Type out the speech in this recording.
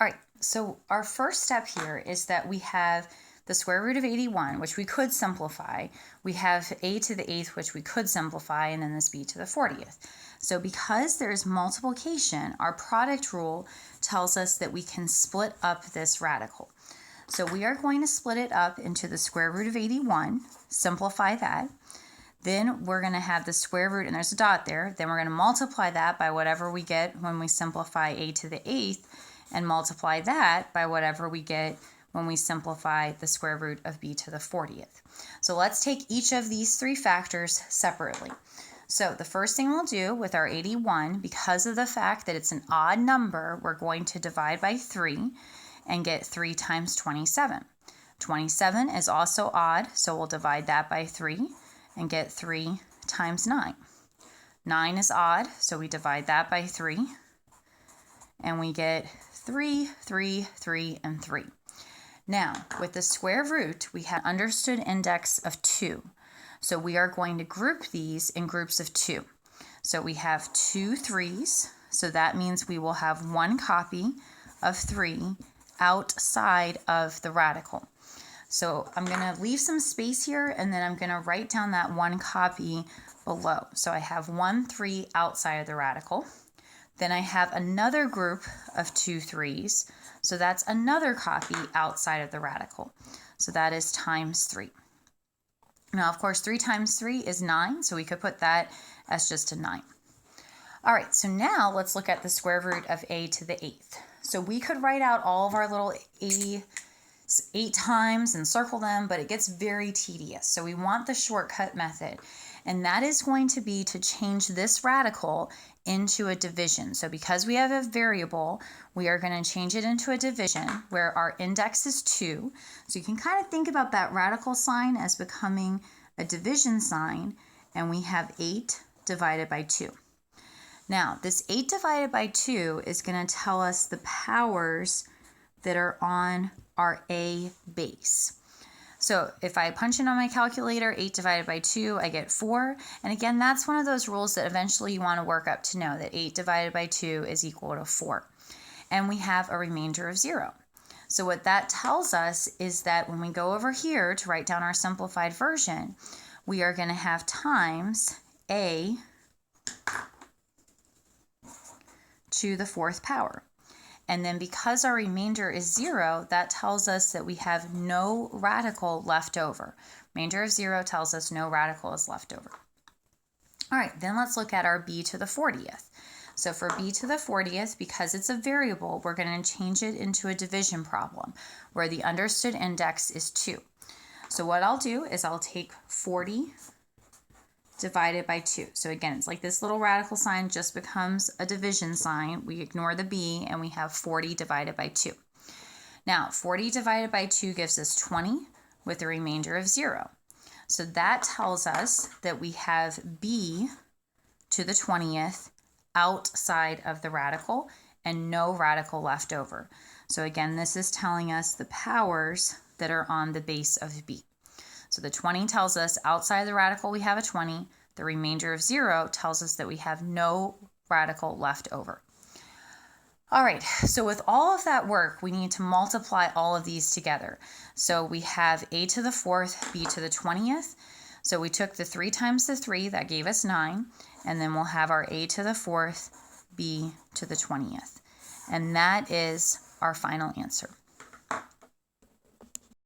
All right, so our first step here is that we have the square root of 81, which we could simplify. We have a to the 8th, which we could simplify, and then this b to the 40th. So because there's multiplication, our product rule tells us that we can split up this radical. So we are going to split it up into the square root of 81, simplify that. Then we're going to have the square root, and there's a dot there. Then we're going to multiply that by whatever we get when we simplify a to the 8th, and multiply that by whatever we get when we simplify the square root of b to the 40th. So let's take each of these three factors separately. So the first thing we'll do with our 81, because of the fact that it's an odd number, we're going to divide by 3 and get 3 times 27. 27 is also odd, so we'll divide that by 3 and get 3 times 9. 9 is odd, so we divide that by 3 and we get 3, 3, 3, and 3. Now, with the square root, we have understood index of 2. So we are going to group these in groups of 2. So we have 2 3s, so that means we will have one copy of 3 outside of the radical. So I'm going to leave some space here, and then I'm going to write down that one copy below. So I have 1 3 outside of the radical. Then I have another group of 2 3s, so that's another copy outside of the radical. So that is times 3. Now, of course, 3 times 3 is 9, so we could put that as just a 9. All right, so now let's look at the square root of a to the 8th. So we could write out all of our little a 8 times and circle them, but it gets very tedious. So we want the shortcut method, and that is going to be to change this radical into a division. So because we have a variable, we are going to change it into a division where our index is 2. So you can kind of think about that radical sign as becoming a division sign, and we have 8 divided by 2. Now, this 8 divided by 2 is going to tell us the powers that are on our a base. So if I punch in on my calculator, 8 divided by 2, I get 4. And again, that's one of those rules that eventually you want to work up to know, that 8 divided by 2 is equal to 4. And we have a remainder of 0. So what that tells us is that when we go over here to write down our simplified version, we are going to have times a to the 4th power. And then because our remainder is 0, that tells us that we have no radical left over. Remainder of 0 tells us no radical is left over. All right, then let's look at our b to the 40th. So for b to the 40th, because it's a variable, we're going to change it into a division problem where the understood index is 2. So what I'll do is I'll take 40 divided by 2. So again, it's like this little radical sign just becomes a division sign. We ignore the b and we have 40 divided by 2. Now, 40 divided by 2 gives us 20 with a remainder of 0. So that tells us that we have b to the 20th outside of the radical and no radical left over. So again, this is telling us the powers that are on the base of b. So the 20 tells us outside the radical we have a 20. The remainder of 0 tells us that we have no radical left over. All right, so with all of that work, we need to multiply all of these together. So we have a to the 4th, b to the 20th. So we took the 3 times the 3, that gave us 9. And then we'll have our a to the 4th, b to the 20th. And that is our final answer.